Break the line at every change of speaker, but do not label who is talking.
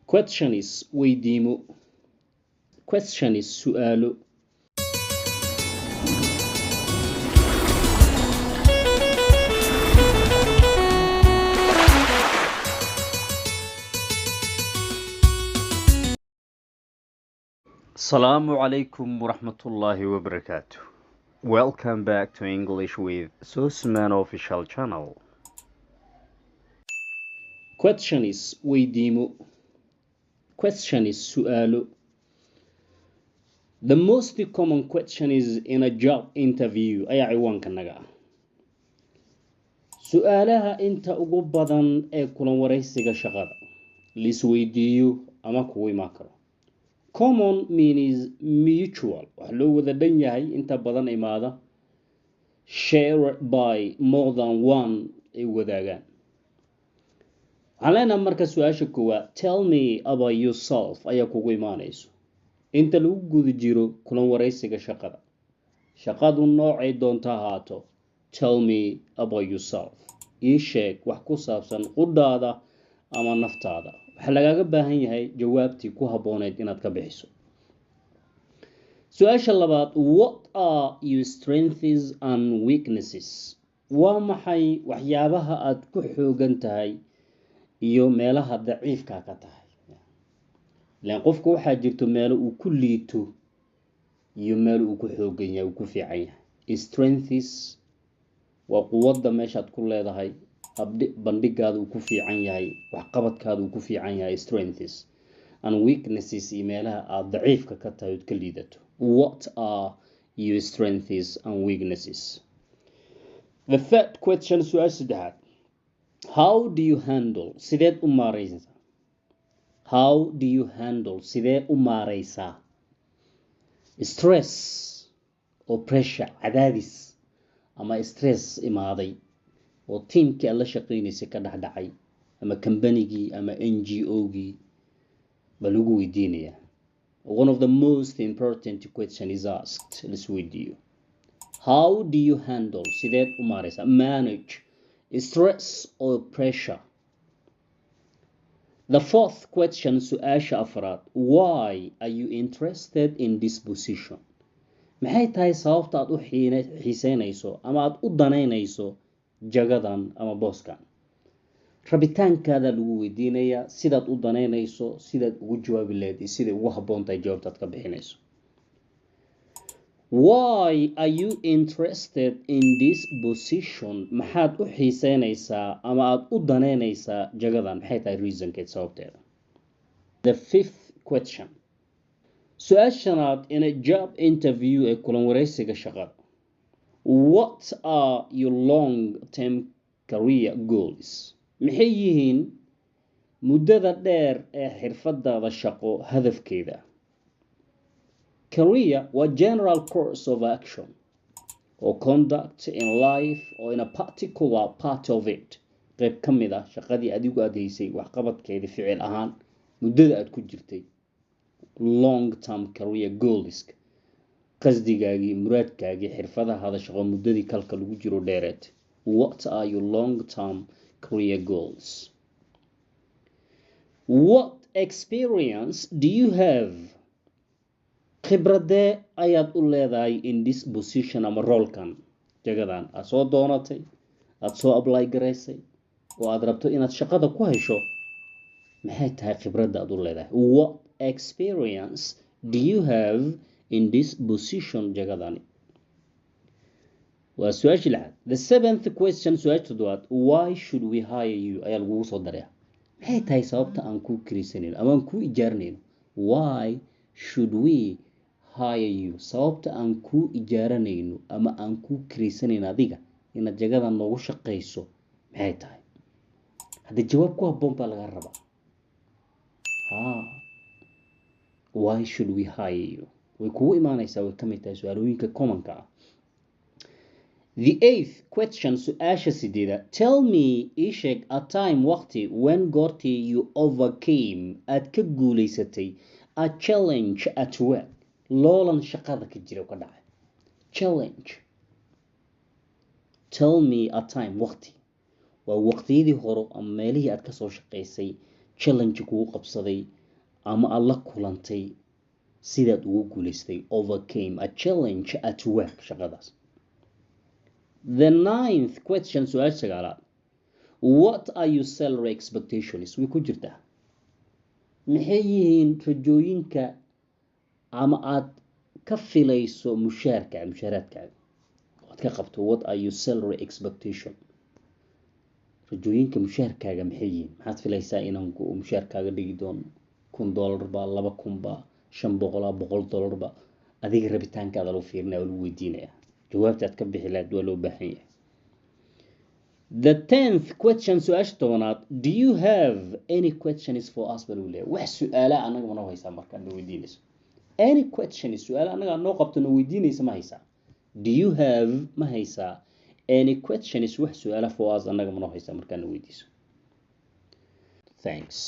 Question is weydiimo. Question is su'aalo. Assalamu alaikum warahmatullahi wabarakatuh. Welcome back to English with Susman official channel. Question is weydiimo. Question is su'aalo. The most common question is in a job interview ayaa ciwaanka naga ah. Su'aalaha inta ugu badan ee kulan wareysiga shaqada lisweydiiyo ama kugu imaan karo. Common means mutual. Wax loo wada dhan yahay inta badan imaada shared by more than one ay wadaagaan. Waxaan marka su'aasha koowaad tell me about yourself ayaa kugu imaanayso. Inta lagu guda jiro kulan wareysiga shaqada. Shaqadu noocay doonta haato. Tell me about yourself. Ii sheeg wax ku saabsan qudaada ama naftaada. Waxa lagaaga baahan yahay jawaabtii ku habooneed inaad ka bixiso. Su'aasha labaad, what are your strengths and weaknesses? Waa maxay waxyaabaha aad ku xoogan tahay iyo meelaha daciifka ka tahay? Laan qofku waxa jirto meelo uu ku liito iyo meel uu ku xoogan yahay, uu ku fiican yahay. Strengths waa quwadda meeshaad ku leedahay, bandhigaada uu ku fiican yahay, wax qabadkaada uu ku fiican yahay. Strengths and weaknesses iyo meelaha aad daciifka ka tahay oo ka liidato. What are your strengths and weaknesses? The third question, su'aal saddexaad. How do you handle? Sideed u maareysaa? How do you handle? Sidee u maareysaa? Stress or pressure, cadaadis ama stress imaaday oo teamkii aad la shaqeynaysay ka dhacay ama kambanigii ama NGO-gii ba lagu weydiinayaa. One of the most important question is asked. Let's weydiiyo. How do you handle? Sideed u maareysaa? Manage stress or pressure. The fourth question, su'aasha afraad. Why are you interested in this position? Maxay tahay sababta aad u xiiseynayso ama aad u danaynayso jagadan ama booskan? Rabitaankaada lagu weydiinayaa, sidaad u danaynayso, sidaad ugu jawaabi lahayd, sida ugu habboon tahay jawaabtaad ka bixinayso. Why are you interested in this position? Maxaad u xiiseynaysaa ama aad u danaynaysaa jagadan? Maxay tahay reasonkeed, sababteeda? The fifth question. Su'aashanaad in a job interview ee kulan wareysiga shaqada. What are your long-term career goals? Maxay yihiin muddada dheer ee xirfadaada shaqo hadafkeeda? Career waa general course of action or conduct in life or in a particular part of it. Qayb ka mid ah shaqadii adigu aad haysay wax qabadkeeda ficil ahaan muddada aad ku jirtay. Long-term career goals. Qasdigaagii, muraadkaagii, xirfadahaada shaqo muddadii kalka lagu jiro dheereed. What are your long-term career goals? What experience do you have? Khibradee ayaad u leedahay in this position ama rolekan jagadan aad soo doonatay, aad soo apply garaysay oo aad rabto inaad shaqada ku hesho? Maxay tahay khibradda aad u leedahay? What experience do you have in this position jagadani? Waa su'aashii lixaad. The seventh question, su'aasha toddobaad. Why should we hire you? Ayaa lagugu soo daraa. Maxay tahay sababta aan kuu kiraysanayno ama aan kuu ijaaranayno? Why should we hire you? Sababta aan kuu ijaaranayno ama aan kuu kiraysanayno adiga inaad jagadan noogu shaqayso maxay tahay? Hadda jawaab ku habboon baa laga rabaa. Why should we hire you? Way kugu imaanaysaa, way ka mid tahay su'aalooyinka commonka ah. The eighth question, su'aasha sideeda. Tell me, ii sheeg a time waqti when goortii you overcame aad ka guulaysatay a challenge at work. Loolan shaqada ka jira ka dhacay. Challenge. Tell me a time waqti. Waa waqtiyadii hore ama meelihii aad ka soo shaqaysay challenge kugu qabsaday ama aad la kulantay sidaad ugu guulaystay overcame a challenge at work shaqadaas. The ninth question, su-aasha sagaalaad, what are your salary expectations? way ku jirtaa maxay yihiin rajooyinka ama aad ka filayso mushaaraadkaaga aad ka qabto. What are your salary expectation? rajooyinka mushaarkaaga maxay yihiin? maxaad filaysaa inaan mushaarkaaga dhigi doono $1,000 ba $2,000 ba $500 $100 ba adiga rabitaankaada lagu fiirinaya oo lagu weydiinaya jawaabta aad ka bixi lahayd waa loo baahan yahay. The 10th question, su-aasha tobanaad, do you have any questions for us? bal uu leeyahay wax su-aala anaga ma noo haysaa markaad noo weydiinayso. Any questions, su-aala anaga noo qabto noo weydiinaysa ma haysaa? Do you have ma haysaa any questions wax su-aala for us anaga ma noo haysaa markaad noo weydiiso. Thanks.